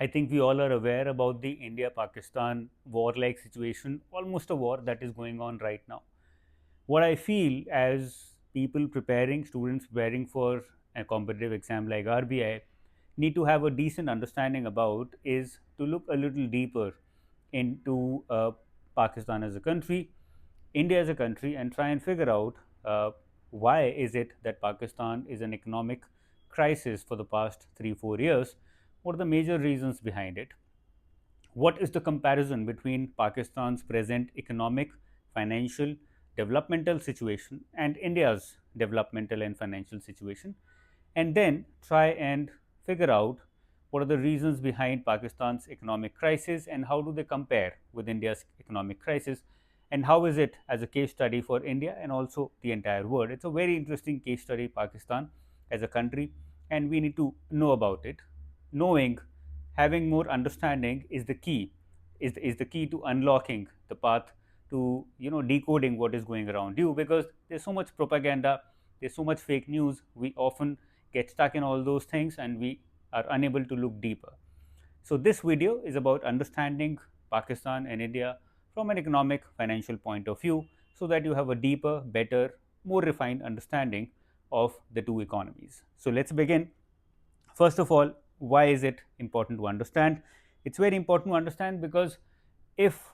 I think we all are aware about the India-Pakistan war-like situation, almost a war that is going on right now. What I feel as people preparing, students preparing for a competitive exam like RBI need to have a decent understanding about is to look a little deeper into Pakistan as a country, India as a country, and try and figure out why is it that Pakistan is an economic crisis for the past 3 4 years. What are the major reasons behind it? What is the comparison between Pakistan's present economic, financial, developmental situation and India's developmental and financial situation? And then try and figure out what are the reasons behind Pakistan's economic crisis and how do they compare with India's economic crisis, and how is it as a case study for India and also the entire world. It's a very interesting case study, Pakistan as a country, and we need to know about it. Knowing, having more understanding is the key, is the key to unlocking the path to decoding what is going around you, because there's so much propaganda, there's so much fake news, we often get stuck in all those things and we are unable to look deeper. So this video is about understanding Pakistan and India from an economic financial point of view, so that you have a deeper, better, more refined understanding of the two economies. So let's begin. First of all, why is it important to understand? It's very important to understand because if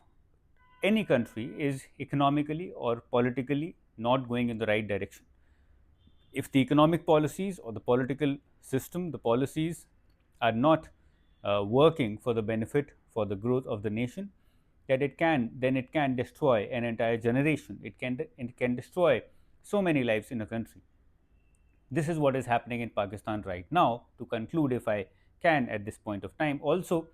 any country is economically or politically not going in the right direction, if the economic policies or the political system, the policies are not working for the benefit, for the growth of the nation, that then it can destroy an entire generation. It can destroy so many lives in a country. This is what is happening in Pakistan right now. To conclude, if I can at this point of time, also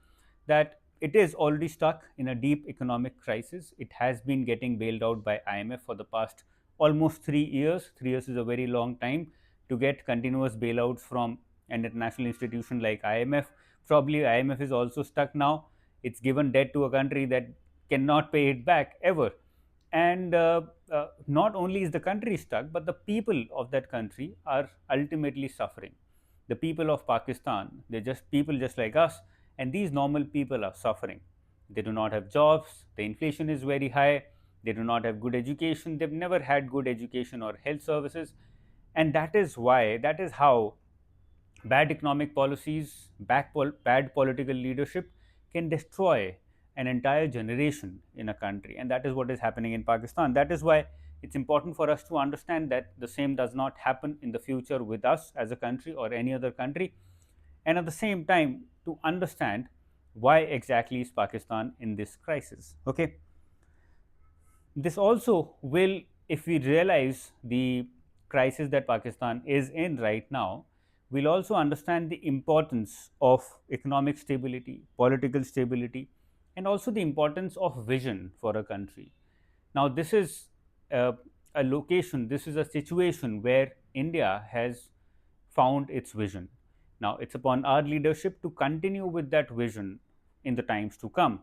that it is already stuck in a deep economic crisis. It has been getting bailed out by IMF for the past almost 3 years. 3 years is a very long time to get continuous bailouts from an international institution like IMF. Probably IMF is also stuck now. It's given debt to a country that cannot pay it back ever. And not only is the country stuck, but the people of that country are ultimately suffering. The people of Pakistan, they're just people just like us, and these normal people are suffering. They do not have jobs, the inflation is very high, they do not have good education, they've never had good education or health services. And that is why, that is how bad economic policies, bad political leadership can destroy an entire generation in a country, and that is what is happening in Pakistan. That is why it's important for us to understand that the same does not happen in the future with us as a country or any other country, and at the same time to understand why exactly is Pakistan in this crisis. Okay, this also will, if we realize the crisis that Pakistan is in right now, we'll also understand the importance of economic stability, political stability, and also the importance of vision for a country. Now, this is a location, this is a situation where India has found its vision. Now, it's upon our leadership to continue with that vision in the times to come.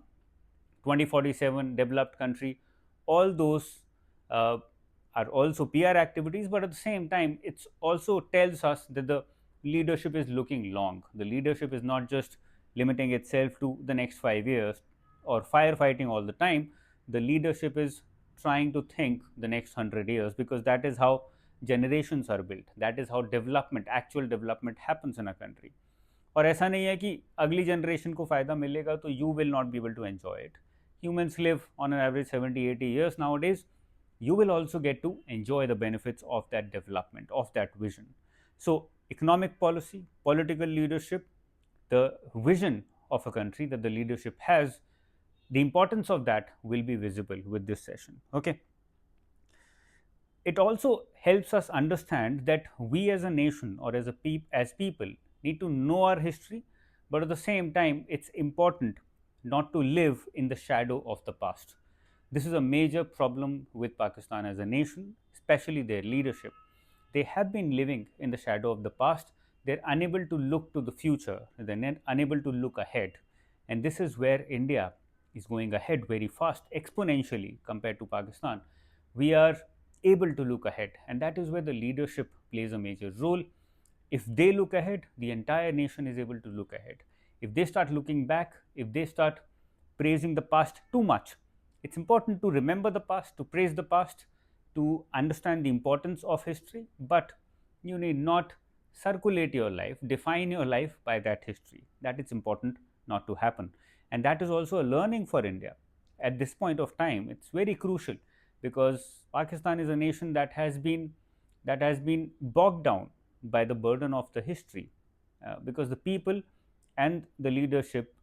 2047 developed country, all those uh, are also PR activities, but at the same time it also tells us that the leadership is looking long. The leadership is not just limiting itself to the next 5 years or firefighting all the time. The leadership is trying to think the next 100 years, because that is how generations are built, that is how development, actual development happens in a country. और ऐसा नहीं है कि अगली generation को फ़ायदा मिलेगा तो you will not be able to enjoy it. Humans live on an average 70-80 years nowadays. You will also get to enjoy the benefits of that development, of that vision. So economic policy, political leadership, the vision of a country that the leadership has, the importance of that will be visible with this session. Okay, it also helps us understand that we as a nation or as people need to know our history, but at the same time it's important not to live in the shadow of the past. This is a major problem with Pakistan as a nation, especially their leadership. They have been living in the shadow of the past. They're unable to look to the future, they're unable to look ahead. And this is where India is going ahead very fast, exponentially compared to Pakistan. We are able to look ahead, and that is where the leadership plays a major role. If they look ahead, the entire nation is able to look ahead. If they start looking back, if they start praising the past too much, it's important to remember the past, to praise the past, to understand the importance of history, but you need not circulate your life, define your life by that history. That is important not to happen. And that is also a learning for India. At this point of time, it's very crucial because Pakistan is a nation that has been bogged down by the burden of the history, because the people and the leadership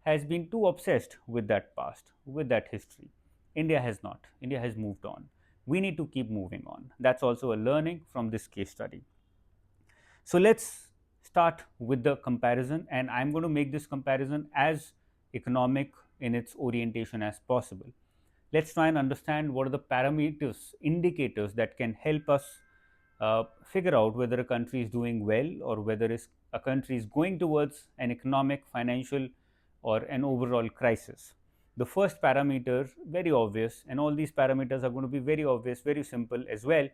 has been too obsessed with that past, with that history. India has not. India has moved on. We need to keep moving on. That's also a learning from this case study. So let's start with the comparison, and I'm going to make this comparison as economic in its orientation as possible. Let's try and understand what are the parameters, indicators that can help us figure out whether a country is doing well or whether a country is going towards an economic, financial, or an overall crisis. The first parameter, very obvious, and all these parameters are going to be very obvious, very simple as well,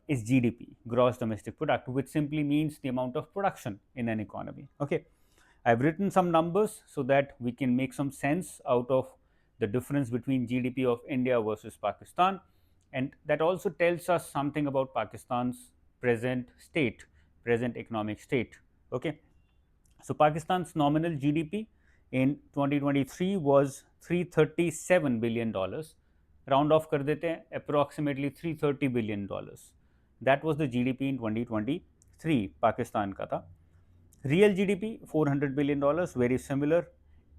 is GDP, gross domestic product, which simply means the amount of production in an economy. Okay, I've written some numbers so that we can make some sense out of the difference between GDP of India versus Pakistan, and that also tells us something about Pakistan's present state, present economic state. Okay, so Pakistan's nominal GDP in 2023 was $337 billion. Round off कर देते हैं, approximately $330 billion. That was the GDP in 2023 Pakistan का था. Real GDP $400 billion, very similar.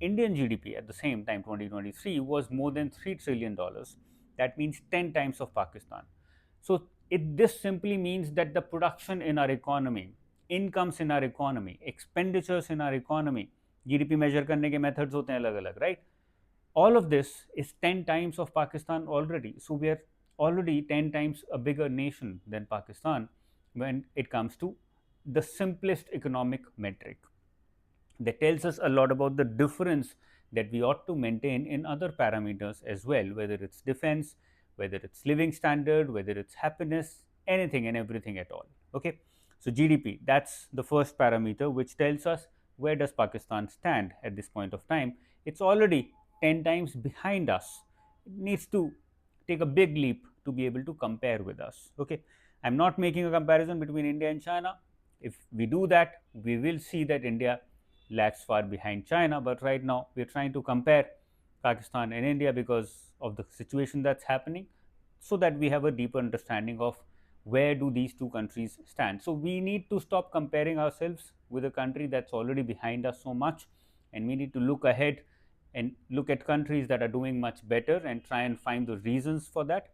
Indian GDP at the same time 2023 was more than $3 trillion. That means 10 times of Pakistan. So this simply means that the production in our economy, incomes in our economy, expenditures in our economy, GDP measure करने के methods होते हैं अलग अलग, right? All of this is 10 times of Pakistan already. So we are already 10 times a bigger nation than Pakistan when it comes to the simplest economic metric. That tells us a lot about the difference that we ought to maintain in other parameters as well, whether it's defense, whether it's living standard, whether it's happiness, anything and everything at all. Okay, so GDP, that's the first parameter which tells us where does Pakistan stand at this point of time. It's already 10 times behind us. It needs to take a big leap to be able to compare with us. Okay, I'm not making a comparison between India and China. If we do that, we will see that India lags far behind China, but right now we are trying to compare Pakistan and India because of the situation that's happening, so that we have a deeper understanding of where do these two countries stand. So we need to stop comparing ourselves with a country that's already behind us so much, and we need to look ahead and look at countries that are doing much better and try and find the reasons for that.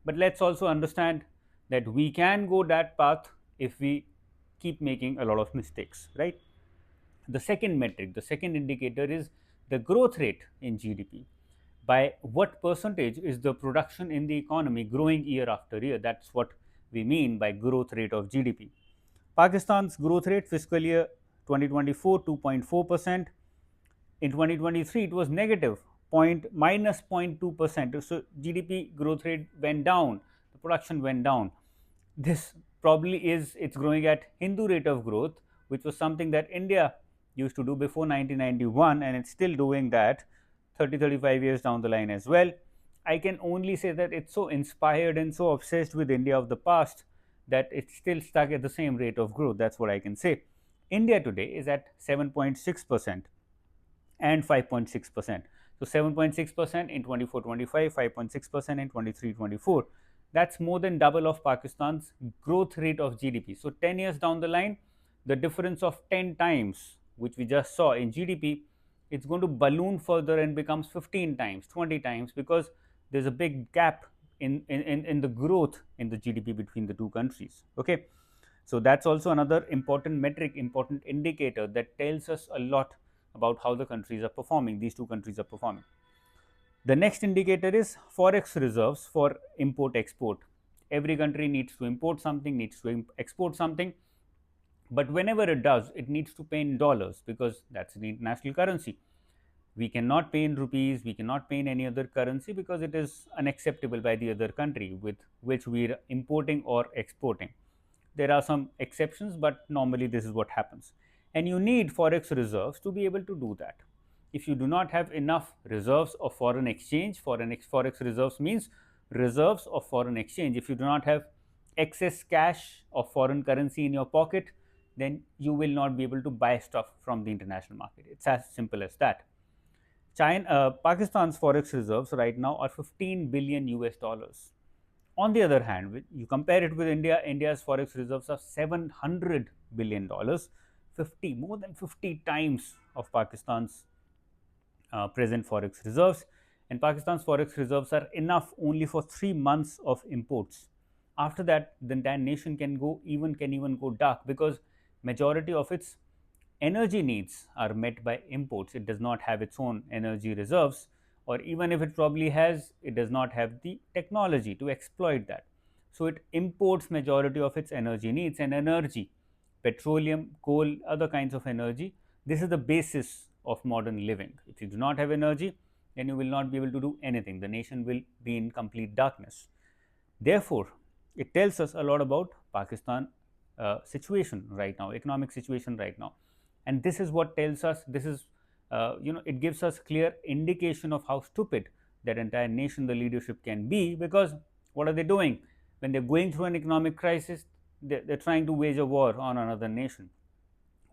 But let's also understand that we can go that path if we keep making a lot of mistakes, right? The second metric, the second indicator is the growth rate in GDP. By what percentage is the production in the economy growing year after year? That's what we mean by growth rate of GDP. Pakistan's growth rate fiscal year 2024 2.4%. In 2023 it was negative minus 0.2%. So GDP growth rate went down, the production went down. This probably is, it's growing at Hindu rate of growth, which was something that India used to do before 1991, and it's still doing that 30-35 years down the line as well. I can only say that it's so inspired and so obsessed with India of the past that it's still stuck at the same rate of growth. That's what I can say. India today is at 7.6% and 5.6%. So 7.6% in 24-25, 5.6% in 23-24. That's more than double of Pakistan's growth rate of GDP. So 10 years down the line, the difference of 10 times, which we just saw in GDP, it's going to balloon further and becomes 15 times, 20 times, because there's a big gap in the growth in the GDP between the two countries. Okay, so that's also another important metric, important indicator that tells us a lot about how the countries are performing, these two countries are performing. The next indicator is Forex reserves for import export. Every country needs to import something, needs to export something, but whenever it does, it needs to pay in dollars because that's the international currency. We cannot pay in rupees, we cannot pay in any other currency because it is unacceptable by the other country with which we are importing or exporting. There are some exceptions, but normally this is what happens. and you need forex reserves to be able to do that. If you do not have enough reserves of foreign exchange, forex reserves means reserves of foreign exchange. If you do not have excess cash of foreign currency in your pocket, then you will not be able to buy stuff from the international market. It's as simple as that. Pakistan's forex reserves right now are 15 billion US dollars. On the other hand, you compare it with India, India's forex reserves are 700 billion dollars, 50 more than 50 times of Pakistan's present forex reserves, and Pakistan's forex reserves are enough only for 3 months of imports. After that, the entire nation can even go dark, because majority of its energy needs are met by imports. It does not have its own energy reserves, or even if it probably has, it does not have the technology to exploit that. So it imports majority of its energy needs, and energy, petroleum, coal, other kinds of energy, this is the basis of modern living. If you do not have energy, then you will not be able to do anything. The nation will be in complete darkness. Therefore, it tells us a lot about Pakistan situation right now, economic situation right now, and this is what tells us. This is it gives us clear indication of how stupid that entire nation, the leadership, can be. Because what are they doing when they're going through an economic crisis? They're trying to wage a war on another nation.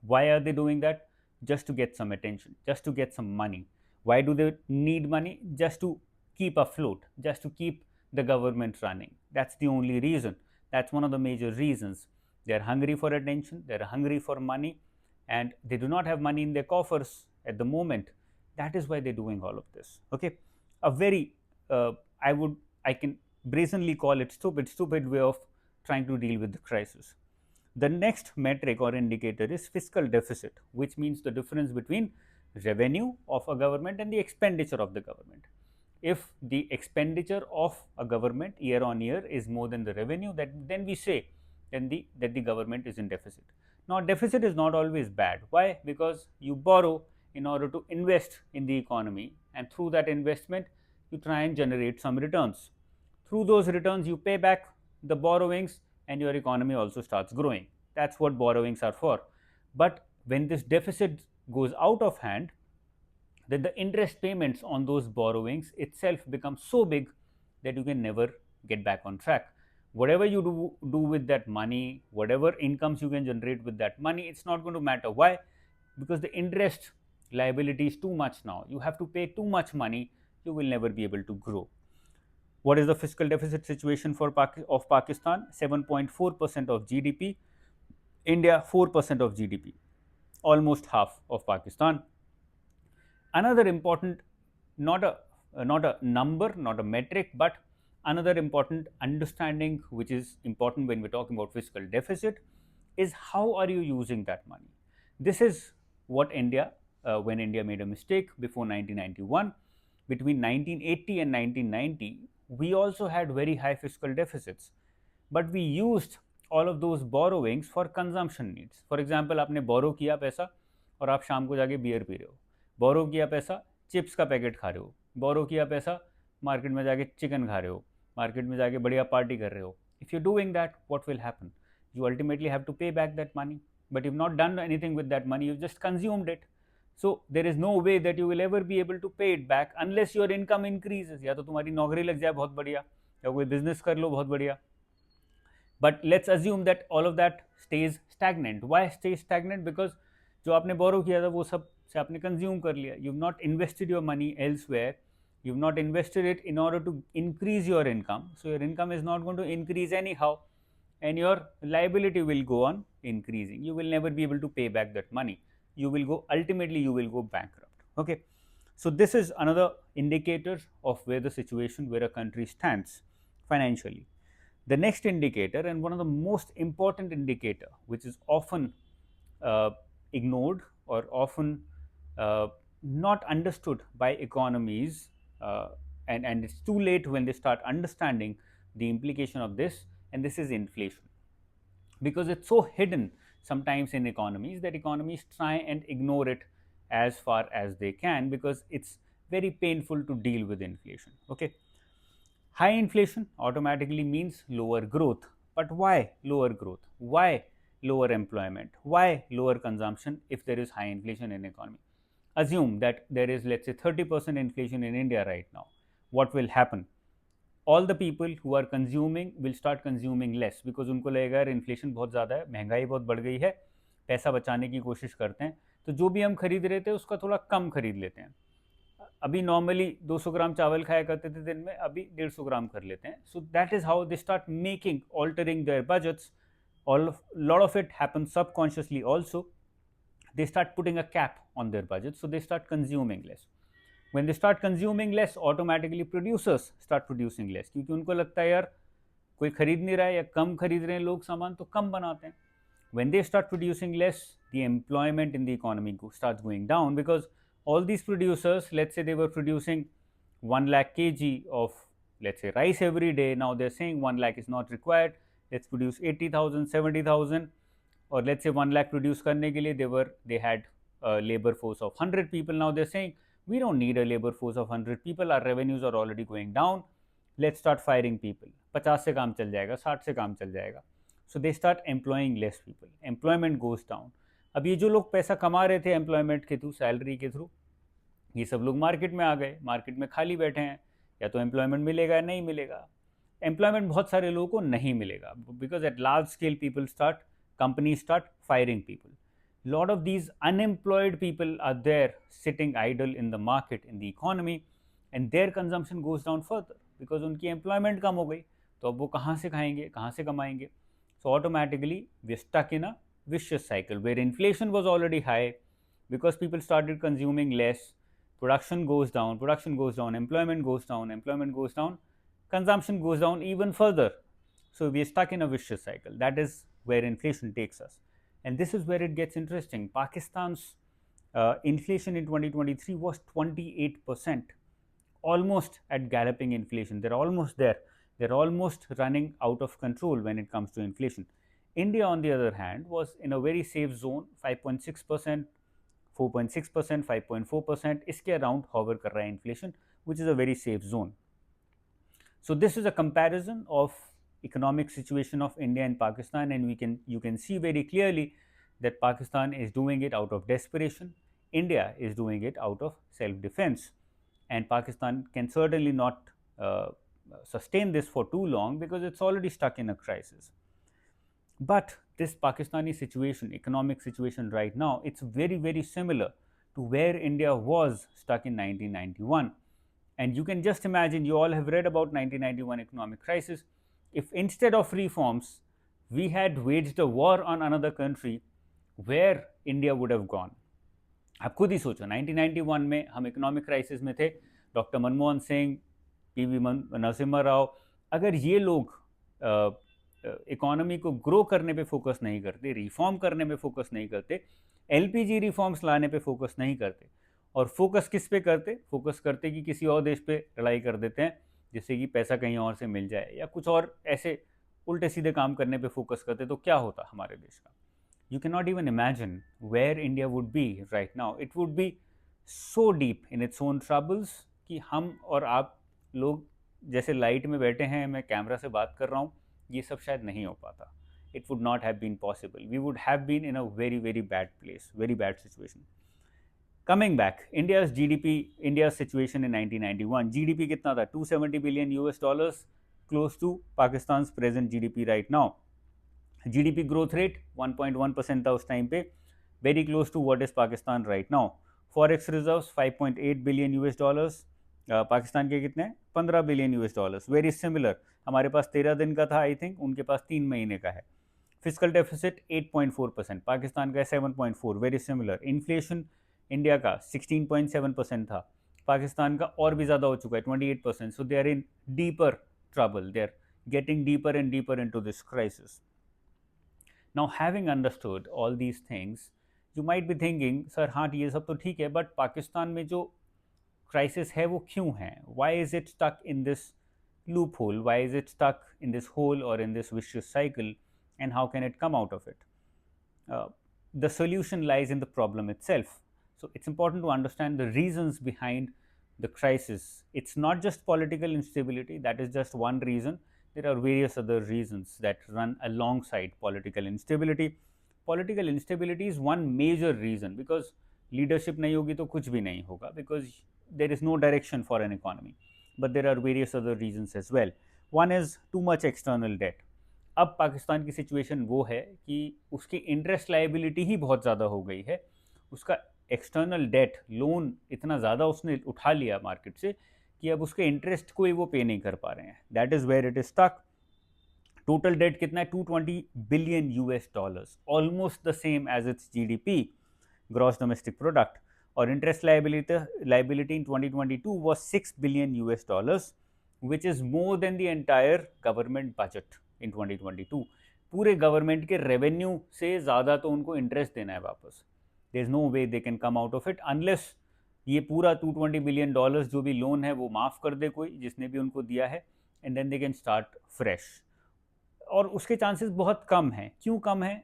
Why are they doing that? Just to get some attention, just to get some money. Why do they need money? Just to keep afloat, just to keep the government running. That's the only reason. That's one of the major reasons. They're hungry for attention, they're hungry for money, and they do not have money in their coffers at the moment. That is why they're doing all of this. Okay, a very I can brazenly call it stupid way of trying to deal with the crisis. The next metric or indicator is fiscal deficit, which means the difference between revenue of a government and the expenditure of the government. If the expenditure of a government year on year is more than the revenue, then we say that the government is in deficit. Now, deficit is not always bad. Why? Because you borrow in order to invest in the economy, and through that investment, you try and generate some returns. Through those returns, you pay back the borrowings, and your economy also starts growing. That's what borrowings are for. But when this deficit goes out of hand, then the interest payments on those borrowings itself become so big that you can never get back on track. Whatever you do with that money, whatever incomes you can generate with that money, it's not going to matter. Why? Because the interest liability is too much now. You have to pay too much money, you will never be able to grow. What is the fiscal deficit situation of Pakistan? 7.4% of GDP. India, 4% of GDP, almost half of Pakistan. Another important, not a number, not a metric, but another important understanding, which is important when we're talking about fiscal deficit, is how are you using that money. This is what India, when India made a mistake before 1991, between 1980 and 1990, we also had very high fiscal deficits, but we used all of those borrowings for consumption needs. For example, आपने borrow किया पैसा और आप शाम को जाके beer P रहे हो, बोरो किया पैसा चिप्स का पैकेट खा रहे हो, बोरो किया पैसा मार्केट में जाके चिकन खा रहे हो, मार्केट में जाके बढ़िया पार्टी कर रहे हो. If you're doing that, what will happen? You ultimately have to pay back that money, but you've not done anything with that money, you've just consumed it. So there is no way that you will ever be able to pay it back unless your income increases. या तो तुम्हारी नौकरी लग जाए बहुत बढ़िया, या कोई बिजनेस कर लो बहुत बढ़िया. But let's assume that all of that stays stagnant. Why stays stagnant? Because जो आपने borrow किया था वो सब से आपने consume कर लिया. You've not invested your money elsewhere. You've not invested it in order to increase your income. So your income is not going to increase anyhow, and your liability will go on increasing. You will never be able to pay back that money. Ultimately you will go bankrupt. Okay. So this is another indicator of where the situation, where a country stands financially. The next indicator, and one of the most important indicator, which is often ignored or often not understood by economies, and it's too late when they start understanding the implication of this, and this is inflation. Because it's so hidden sometimes in economies that economies try and ignore it as far as they can, because it's very painful to deal with inflation. Okay. High inflation automatically means lower growth. But why lower growth? Why lower employment. Why lower consumption if there is high inflation in economy? Assume that there is, let's say, 30% inflation in India right now. What will happen? All the people who are consuming will start consuming less, because उनको लगेगा यार inflation बहुत ज़्यादा है, महंगाई बहुत बढ़ गई है, पैसा बचाने की कोशिश करते हैं, तो जो भी हम खरीद रहे थे उसका थोड़ा कम खरीद लेते हैं. अभी नॉर्मली 200 ग्राम चावल खाया करते थे दिन में, अभी 150 ग्राम कर लेते हैं. So that is how they start making altering their budgets. Lot of it happens subconsciously also. They start putting a cap on their budget, so they start consuming less. When they start consuming less, automatically producers start producing less, क्योंकि उनको लगता है यार कोई खरीद नहीं रहा है या कम खरीद रहे हैं लोग सामान, तो कम बनाते हैं. When they start producing less, the employment in the economy starts going down, because all these producers, let's say they were producing 1 lakh kg of, let's say, rice every day. Now they're saying 1 lakh is not required. Let's produce 80,000, 70,000, or let's say 1 lakh produce karne ke liye they had a labor force of 100 people. Now they're saying we don't need a labor force of 100 people. Our revenues are already going down. Let's start firing people. 50 से काम चल जाएगा, 60 से काम चल जाएगा. So they start employing less people. Employment goes down. अब ये जो लोग पैसा कमा रहे थे एम्प्लॉयमेंट के थ्रू, सैलरी के थ्रू, ये सब लोग मार्केट में आ गए, मार्केट में खाली बैठे हैं, या तो एम्प्लॉयमेंट मिलेगा या नहीं मिलेगा. एम्प्लॉयमेंट बहुत सारे लोगों को नहीं मिलेगा, because at large scale people start, companies start firing people. Lot of these unemployed people are there sitting idle in the market, in the economy, and their consumption goes down further because उनकी employment कम हो गई, तो अब वो कहाँ से खाएंगे, कहाँ से कमाएंगे. So automatically we are stuck in a vicious cycle where inflation was already high because people started consuming less. Production goes down, employment goes down, consumption goes down even further. So we are stuck in a vicious cycle. That is where inflation takes us. And this is where it gets interesting. Pakistan's inflation in 2023 was 28%, almost at galloping inflation. They're almost there. They're almost running out of control when it comes to inflation. India, on the other hand, was in a very safe zone, 5.6%, 4.6%, 5.4%. इसके around hover कर रहा है inflation, which is a very safe zone. So this is a comparison of economic situation of India and Pakistan, and you can see very clearly that Pakistan is doing it out of desperation, India is doing it out of self-defense, and Pakistan can certainly not sustain this for too long because it's already stuck in a crisis. But this Pakistani situation, economic situation right now, it's very similar to where India was stuck in 1991. And you can just imagine, you all have read about 1991 economic crisis. If instead of reforms, we had waged a war on another country, where India would have gone. आप खुद ही सोचो, 1991 में हम economic crisis में थे, doctor Manmohan Singh, PV Narasimha Rao. अगर ये लोग इकोनॉमी को ग्रो करने पे फोकस नहीं करते, रिफॉर्म करने पे फोकस नहीं करते, एलपीजी रिफॉर्म्स लाने पे फोकस नहीं करते, और फोकस किस पे करते? फोकस करते कि किसी और देश पे लड़ाई कर देते हैं जिससे कि पैसा कहीं और से मिल जाए, या कुछ और ऐसे उल्टे सीधे काम करने पे फोकस करते, तो क्या होता हमारे देश का? You cannot even imagine where India would be right now. It would be so deep in its own troubles कि हम और आप लोग जैसे लाइट में बैठे हैं, मैं कैमरा से बात कर रहा हूँ, ये सब शायद नहीं हो पाता. It would not have been possible. We would have been in a very bad place, very bad situation. Coming back, India's GDP, India's situation in 1991, GDP कितना था? 270 billion US dollars, close to Pakistan's present GDP right now. GDP growth rate 1.1% था उस time पे, very close to what is Pakistan right now. Forex reserves 5.8 billion US dollars, Pakistan के कितने? 15 billion US dollars. Very similar. हमारे पास 13 दिन का था I think, उनके पास 3 महीने का है. फिजिकल डेफिसिट 8.4%, पाकिस्तान का 7.4, वेरी सिमिलर. इन्फ्लेशन इंडिया का 16.7% था, पाकिस्तान का और भी ज़्यादा हो चुका है, 28%. So they are in deeper trouble, they are getting deeper and deeper into this crisis. Now, having understood all these things, you might be thinking, sir हाँ ये सब तो ठीक है, बट पाकिस्तान में जो क्राइसिस है वो क्यों है? Why is it stuck in this loophole? Why is it stuck in this hole or in this vicious cycle? And how can it come out of it? The solution lies in the problem itself. So it's important to understand the reasons behind the crisis. It's not just political instability, that is just one reason. There are various other reasons that run alongside political instability. political instability is one major reason, because leadership नहीं होगी तो कुछ भी नहीं होगा, because there is no direction for an economy. But there are various other reasons as well. One is too much external debt. अब पाकिस्तान की situation वो है कि उसकी इंटरेस्ट लाइबिलिटी ही बहुत ज़्यादा हो गई है, उसका एक्सटर्नल डेट लोन इतना ज़्यादा उसने उठा लिया मार्केट से कि अब उसके इंटरेस्ट को ही वो पे नहीं कर पा रहे हैं. That is where it is stuck. Total debt कितना है? 220 billion US dollars, almost the same as its GDP, gross domestic product. और interest liability in 2022 was 6 billion US dollars, which is more than the entire government budget in 2022. पूरे government के revenue से ज़्यादा तो उनको interest देना है वापस. There is no way they can come out of it unless ये पूरा 220 बिलियन डॉलर्स जो भी लोन है वो माफ़ कर दे कोई जिसने भी उनको दिया है, and then they can start fresh. और उसके चांसेस बहुत कम हैं. क्यों कम है?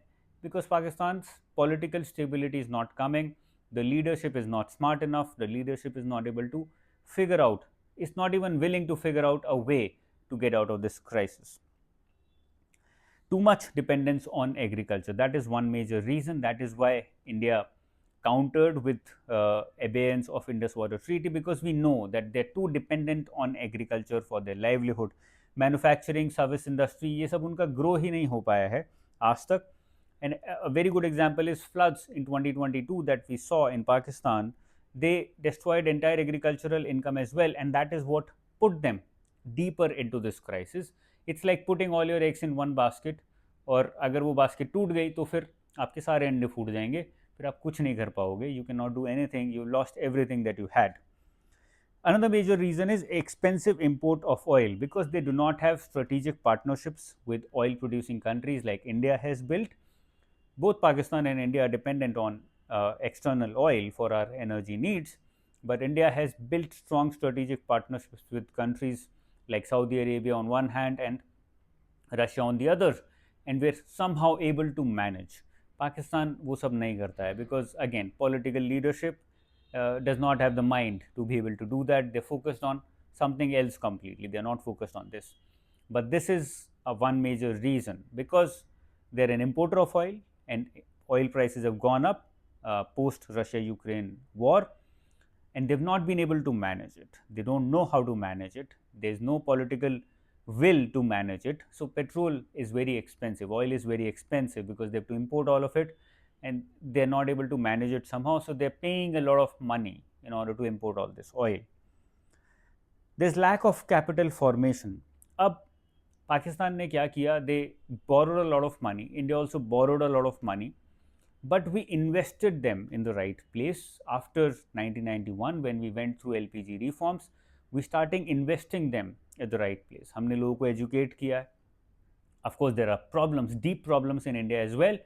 Because Pakistan political stability is not coming, the leadership is not smart enough, the leadership is not able to figure out, is not even willing to figure out a way to get out of this crisis. Too much dependence on agriculture, that is one major reason. That is why India countered with abeyance of Indus Water Treaty, because we know that they are too dependent on agriculture for their livelihood. Manufacturing, service industry, ये सब उनका grow ही नहीं हो पाया है आज तक. And a very good example is floods in 2022 that we saw in Pakistan. They destroyed entire agricultural income as well, and that is what put them deeper into this crisis. It's like putting all your eggs in one basket, और अगर वो basket टूट गई तो फिर आपके सारे अंडे फूट जाएंगे, फिर आप कुछ नहीं कर पाओगे. You cannot do anything, you lost everything that you had. Another major reason is expensive import of oil, because they do not have strategic partnerships with oil producing countries like India has built. Both Pakistan and India are dependent on external oil for our energy needs, but India has built strong strategic partnerships with countries like Saudi Arabia on one hand and Russia on the other, and we're somehow able to manage. Pakistan वो सब नहीं करता है, because again political leadership does not have the mind to be able to do that. They're focused on something else completely. They're not focused on this. But this is one major reason, because they're an importer of oil, and oil prices have gone up post Russia-Ukraine war, and they've not been able to manage it. They don't know how to manage it. There's no political will to manage it. So petrol is very expensive, oil is very expensive, because they have to import all of it, and they're not able to manage it somehow. So they're paying a lot of money in order to import all this oil. There's lack of capital formation. अब पाकिस्तान ने क्या किया? दे borrowed a lot of money. India also borrowed a lot of money, but we invested them in the right place. After 1991, when we went through LPG reforms, we started investing them at the right place. हमने लोगों को educate किया है. Of course, there are problems, deep problems in India as well,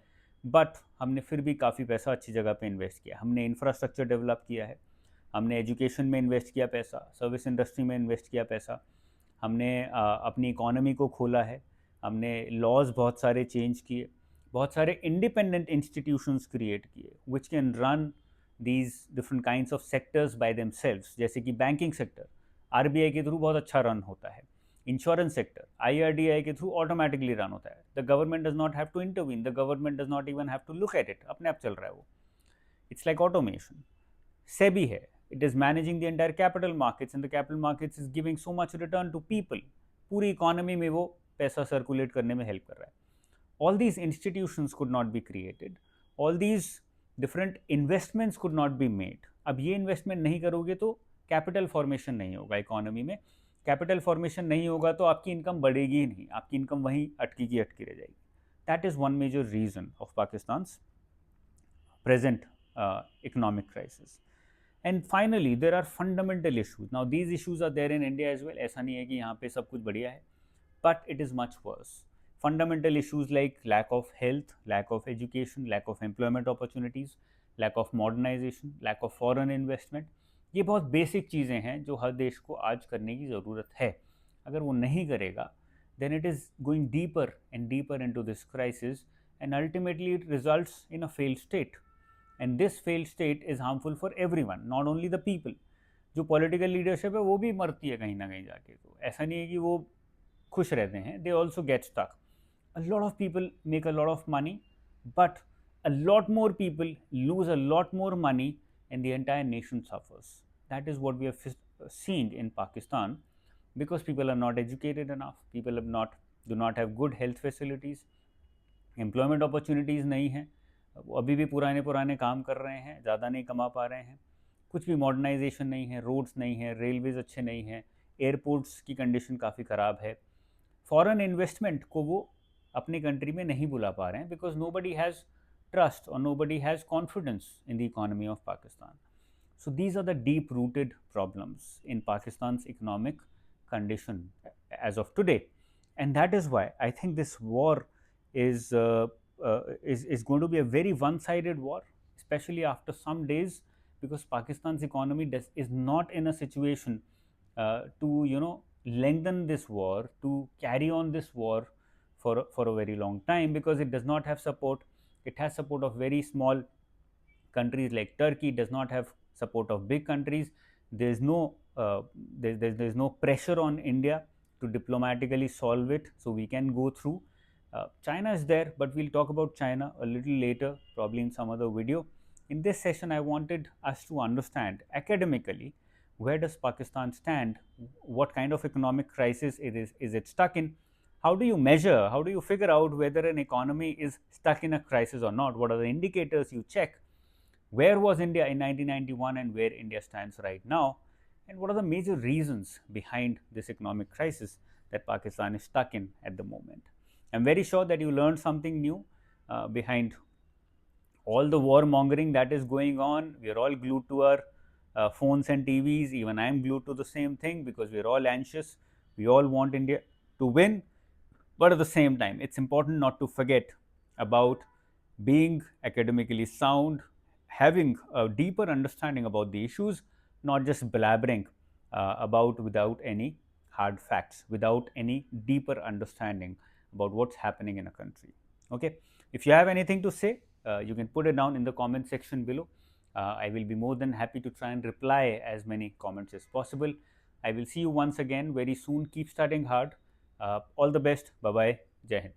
but हमने फिर भी काफ़ी पैसा अच्छी जगह पे इन्वेस्ट किया. हमने इंफ्रास्ट्रक्चर डेवलप किया है, हमने एजुकेशन में इन्वेस्ट किया पैसा, सर्विस इंडस्ट्री में इन्वेस्ट किया पैसा, हमने अपनी इकोनॉमी को खोला है, हमने लॉज बहुत सारे चेंज किए, बहुत सारे इंडिपेंडेंट इंस्टीट्यूशंस क्रिएट किए which can run these different kinds of sectors by themselves. जैसे कि बैंकिंग सेक्टर आरबीआई के थ्रू बहुत अच्छा रन होता है, इंश्योरेंस सेक्टर आईआरडीआई के थ्रू ऑटोमेटिकली रन होता है. The government does not have to intervene, the government does not even have to look at it, अपने आप चल रहा है वो. It's like automation. सेबी है, it is managing the entire capital markets, and the capital markets is giving so much return to people. पूरी economy में वो पैसा सर्कुलेट करने में हेल्प कर रहा है. All these institutions could not be created, all these different investments could not be made. अब ये इन्वेस्टमेंट नहीं करोगे तो कैपिटल फॉर्मेशन नहीं होगा इकोनॉमी में. कैपिटल फॉर्मेशन नहीं होगा तो आपकी इनकम बढ़ेगी ही नहीं, आपकी इनकम वहीं अटकी की अटकी रह जाएगी. That is one major reason of Pakistan's present economic crisis. And finally, there are fundamental issues. Now, these issues are there in India as well. ऐसा नहीं है कि यहाँ पे सब कुछ बढ़िया है, but it is much worse. Fundamental issues like lack of health, lack of education, lack of employment opportunities, lack of modernization, lack of foreign investment. ये बहुत बेसिक चीज़ें हैं जो हर देश को आज करने की ज़रूरत है. अगर वो नहीं करेगा, then it is going deeper and deeper into this crisis, and ultimately it results in a failed state. And this failed state is harmful for everyone, not only the people. जो पॉलिटिकल लीडरशिप है वो भी मरती है कहीं ना कहीं जाके. तो ऐसा नहीं है कि वो खुश रहते हैं, they also get stuck. A lot of people make a lot of money, but a lot more people lose a lot more money and the entire nation suffers. That is what we are seeing in Pakistan, because people are not educated enough, people do not have good health facilities, employment opportunities नहीं हैं, वो अभी भी पुराने पुराने काम कर रहे हैं, ज़्यादा नहीं कमा पा रहे हैं, कुछ भी मॉडर्नाइजेशन नहीं है, रोड्स नहीं है, रेलवेज़ अच्छे नहीं हैं, एयरपोर्ट्स की कंडीशन काफ़ी ख़राब है, फॉरेन इन्वेस्टमेंट को वो अपनी कंट्री में नहीं बुला पा रहे हैं because nobody has trust और nobody has confidence in the economy of Pakistan. So these are the deep rooted problems in Pakistan's economic condition as of today. And that is why I think this war is, is going to be a very one-sided war, especially after some days, because Pakistan's economy is not in a situation to, you know, lengthen this war, to carry on this war for a very long time, because it does not have support. It has support of very small countries like Turkey, does not have support of big countries. There's no there's no pressure on India to diplomatically solve it, so we can go through. China is there, but we'll talk about China a little later, probably in some other video. In this session, I wanted us to understand academically, where does Pakistan stand, what kind of economic crisis is it stuck in, how do you measure, how do you figure out whether an economy is stuck in a crisis or not, what are the indicators you check, where was India in 1991 and where India stands right now, and what are the major reasons behind this economic crisis that Pakistan is stuck in at the moment. I am very sure that you learned something new behind all the warmongering that is going on. We are all glued to our phones and TVs. Even I am glued to the same thing because we are all anxious. We all want India to win, but at the same time, it's important not to forget about being academically sound, having a deeper understanding about the issues, not just blabbering about without any hard facts, without any deeper understanding about what's happening in a country. Okay, if you have anything to say, you can put it down in the comment section below. I will be more than happy to try and reply as many comments as possible. I will see you once again very soon. Keep studying hard. All the best. Bye bye. Jai Hind.